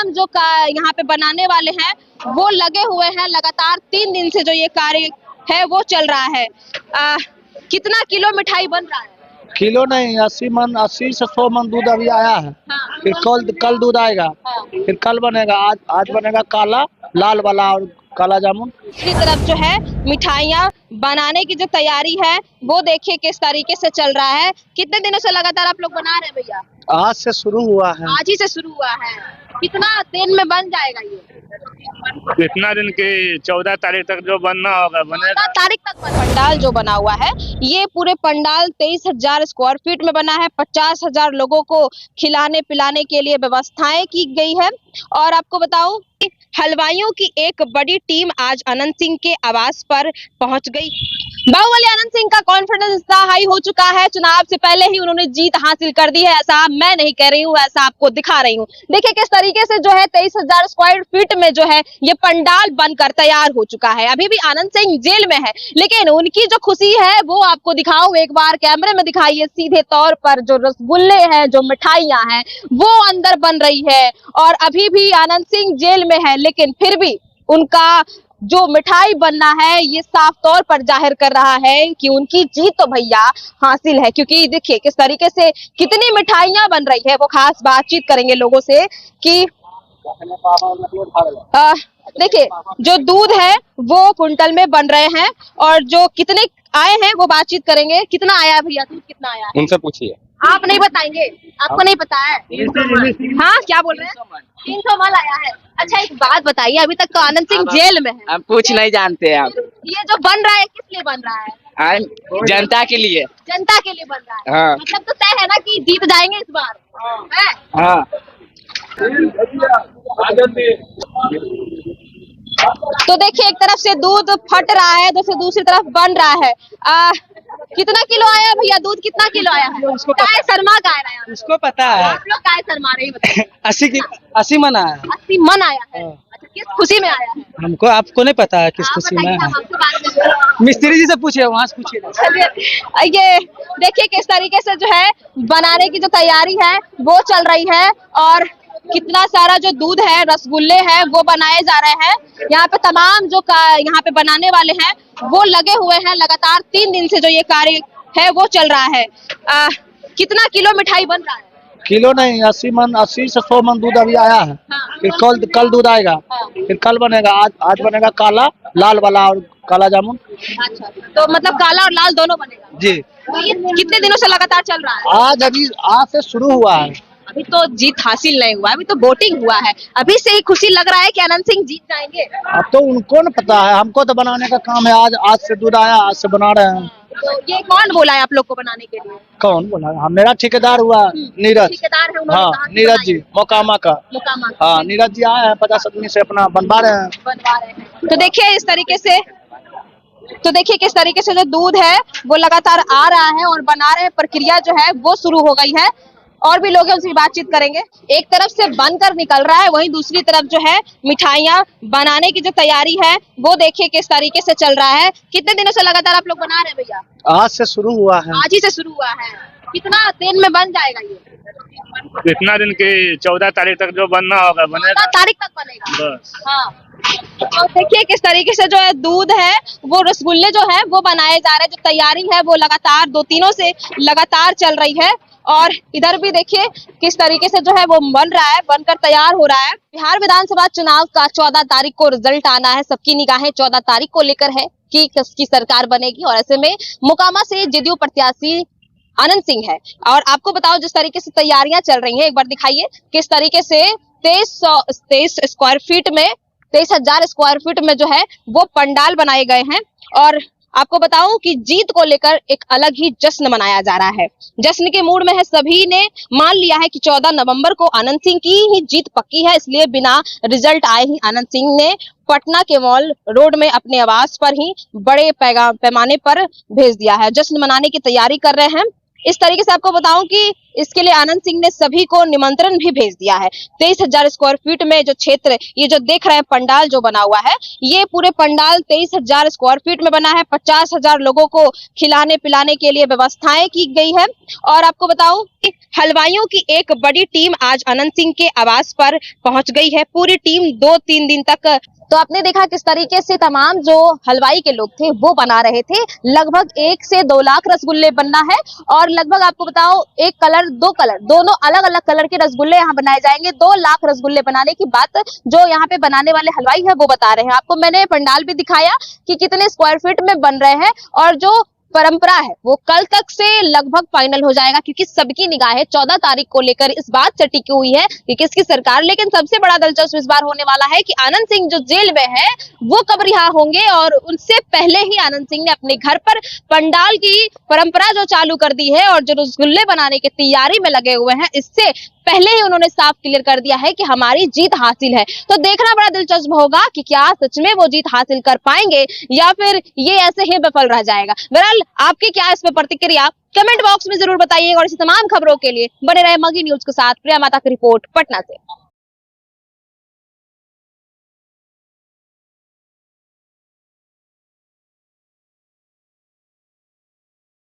तमाम जो यहाँ पे बनाने वाले हैं वो लगे हुए हैं। लगातार 3 दिन से जो ये कार्य है वो चल रहा है। कितना किलो मिठाई बन रहा है? किलो नहीं, 80 से 100 मन दूध अभी आया है। हाँ। फिर कल दूध आएगा। हाँ। फिर कल बनेगा, आज बनेगा काला, लाल वाला और काला जामुन। दूसरी तरफ जो है मिठाइयाँ बनाने की जो तैयारी है वो देखिए किस तरीके से चल रहा है। कितने दिनों से लगातार आप लोग बना रहे हैं भैया? आज से शुरू हुआ है। आज ही से शुरू हुआ है। कितना दिन में बन जाएगा ये? कितना दिन की 14 तारीख तक जो बनना होगा बनेगा। 14 तारीख तक पंडाल जो बना हुआ है, ये पूरे पंडाल 23,000 स्क्वायर फीट में बना है। 50,000 लोगों को खिलाने पिलाने के लिए व्यवस्थाएं की गई है। और आपको बताऊं कि हलवाइयों की एक बड़ी टीम आज अनंत सिंह के आवास पर पहुंच गई। बाहुबली अनंत सिंह का कॉन्फिडेंस इतना हाई हो चुका है, चुनाव से पहले ही उन्होंने जीत हासिल कर दी है। ऐसा मैं नहीं कह रही हूँ, ऐसा आपको दिखा रही हूँ। देखिए किस तरीके से जो है 23,000 स्क्वायर फीट में जो है ये पंडाल बनकर तैयार हो चुका है। अभी भी आनंद सिंह जेल में है, लेकिन उनकी जो खुशी है वो आपको दिखाऊं, एक बार कैमरे में दिखाइए सीधे तौर पर। जो रसगुल्ले हैं, जो मिठाइयां हैं वो अंदर बन रही है। और अभी भी आनंद सिंह जेल में है, लेकिन फिर भी उनका जो मिठाई बनना है ये साफ तौर पर जाहिर कर रहा है कि उनकी जीत तो भैया हासिल है। क्योंकि देखिए किस तरीके से कितनी मिठाइयां बन रही है। वो खास बातचीत करेंगे लोगों से कि देखिए जो दूध है वो कुंटल में बन रहे हैं और जो कितने आए हैं वो बातचीत करेंगे। कितना आया है भैया, दूध कितना आया है? उनसे पूछिए। आप नहीं बताएंगे? आपको नहीं पता है? हाँ, क्या बोल रहे हैं? 300 मल आया है। अच्छा एक बात बताइए, अभी तक तो आनंद सिंह जेल में है, हम कुछ नहीं जानते। आप ये जो बन रहा है किस लिए बन रहा है? जनता के लिए। जनता के लिए बन रहा है। हाँ। मतलब तो तय है ना कि जीत जाएंगे इस बार? है? हाँ। तो देखिए एक तरफ से दूध फट रहा है, दूसरी तरफ बन रहा है। कितना किलो आया भैया? दूध कितना किलो आया है? काय शर्मा का आया है? उसको पता है। आप लोग काय शर्मा रहे हैं? 80 मन आया। 80 मन आया है। अच्छा किस खुशी में आया है? हमको, आपको नहीं पता है किस आप खुशी बताइए, में। हम आपसे बात कर रहे हैं। मिस्त्री जी से पूछिए, वहाँ से पूछिए। चलिए ये देखिए किस तरीके से जो है बनाने की जो तैयारी है वो चल रही है। और कितना सारा जो दूध है, रसगुल्ले हैं वो बनाए जा रहे हैं। यहाँ पे तमाम जो यहाँ पे बनाने वाले हैं वो लगे हुए हैं। लगातार 3 दिन से जो ये कार्य है वो चल रहा है। कितना किलो मिठाई बन रहा है? किलो नहीं, 80 से 100 मन दूध अभी आया है। हाँ। फिर कल दूध आएगा। हाँ। फिर कल बनेगा, आज बनेगा काला, लाल वाला और काला जामुन। अच्छा, तो मतलब काला और लाल दोनों बनेगा? जी। तो ये कितने दिनों से लगातार चल रहा है? आज से शुरू हुआ है। अभी तो जीत हासिल नहीं हुआ, अभी तो वोटिंग हुआ है। अभी से ही खुशी लग रहा है कि अनंत सिंह जीत जाएंगे। अब तो उनको न पता है, हमको तो बनाने का काम है। आज से दूध आया, आज से बना रहे हैं। तो ये कौन बोला है आप लोग को बनाने के लिए? कौन बोला? मेरा ठेकेदार हुआ नीरज। ठेकेदार है, उन्होंने हाँ, कहा कि नीरज जी मोकामा का। मुकामा हाँ, नीरज जी आए हैं, 50 आदमी से अपना बनवा रहे हैं। बनवा रहे हैं। तो देखिए इस तरीके से, तो देखिए किस तरीके से जो दूध है वो लगातार आ रहा है और बना रहे हैं। प्रक्रिया जो है वो शुरू हो गई है। और भी लोग हैं, उनसे बातचीत करेंगे। एक तरफ से बनकर निकल रहा है, वहीं दूसरी तरफ जो है मिठाइयाँ बनाने की जो तैयारी है वो देखिए किस तरीके से चल रहा है। कितने दिनों से लगातार आप लोग बना रहे हैं भैया? आज से शुरू हुआ है। आज ही से शुरू हुआ है। कितना दिन में बन जाएगा ये? कितना दिन की 14 तारीख तक जो बनना होगा बनेगा। 14 तारीख तक बनेगा। बस। हाँ। तो देखिए किस तरीके से जो है दूध है वो रसगुल्ले जो है वो बनाए जा रहे हैं। जो तैयारी है वो लगातार 2 दिनों से लगातार चल रही है। और इधर भी देखिए किस तरीके से जो है वो बन रहा है, बनकर तैयार हो रहा है। बिहार विधानसभा चुनाव का 14 तारीख को रिजल्ट आना है। सबकी निगाहें 14 तारीख को लेकर है कि किसकी सरकार बनेगी। और ऐसे में मोकामा से जदयू प्रत्याशी आनंद सिंह है। और आपको बताओ जिस तरीके से तैयारियां चल रही हैं, एक बार दिखाइए किस तरीके से 23 स्क्वायर फीट में 23,000 स्क्वायर फीट में जो है वो पंडाल बनाए गए हैं। और आपको बताऊं कि जीत को लेकर एक अलग ही जश्न मनाया जा रहा है। जश्न के मूड में है, सभी ने मान लिया है कि 14 नवंबर को आनंद सिंह की ही जीत पक्की है। इसलिए बिना रिजल्ट आए ही आनंद सिंह ने पटना के मॉल रोड में अपने आवास पर ही बड़े पैमाने पर भेज दिया है। जश्न मनाने की तैयारी कर रहे हैं। इस तरीके से आपको बताऊं कि इसके लिए आनंद सिंह ने सभी को निमंत्रण भी भेज दिया है। 23,000 स्क्वायर फीट में जो क्षेत्र, ये जो देख रहे हैं पंडाल जो बना हुआ है, ये पूरे पंडाल 23,000 स्क्वायर फीट में बना है। 50,000 लोगों को खिलाने पिलाने के लिए व्यवस्थाएं की गई है। और आपको बताऊं कि हलवाइयों की एक बड़ी टीम आज आनंद सिंह के आवास पर पहुंच गई है। पूरी टीम 2-3 दिन तक, तो आपने देखा किस तरीके से तमाम जो हलवाई के लोग थे वो बना रहे थे। लगभग 1 से 2 लाख रसगुल्ले बनना है और लगभग आपको बताओ 1 कलर 2 कलर दोनों अलग अलग कलर के रसगुल्ले यहाँ बनाए जाएंगे। 2 लाख रसगुल्ले बनाने की बात जो यहाँ पे बनाने वाले हलवाई है वो बता रहे हैं। आपको मैंने पंडाल भी दिखाया कि कितने स्क्वायर फीट में बन रहे हैं और जो परंपरा है वो कल तक से लगभग फाइनल हो जाएगा, क्योंकि सबकी निगाहें 14 तारीख को लेकर इस बात से टिकी हुई है कि किसकी सरकार। लेकिन सबसे बड़ा दिलचस्प इस बार होने वाला है कि आनंद सिंह जो जेल में है वो कब रिहा होंगे। और उनसे पहले ही आनंद सिंह ने अपने घर पर पंडाल की परंपरा जो चालू कर दी है और जो रसगुल्ले बनाने की तैयारी में लगे हुए हैं, इससे पहले ही उन्होंने साफ क्लियर कर दिया है कि हमारी जीत हासिल है। तो देखना बड़ा दिलचस्प होगा कि क्या सच में वो जीत हासिल कर पाएंगे या फिर ये ऐसे ही विफल रह जाएगा। बहरहाल आपकी क्या इस पे प्रतिक्रिया कमेंट बॉक्स में जरूर बताइए और इसी तमाम खबरों के लिए बने रहे मगी न्यूज के साथ। प्रिया माता की रिपोर्ट पटना से।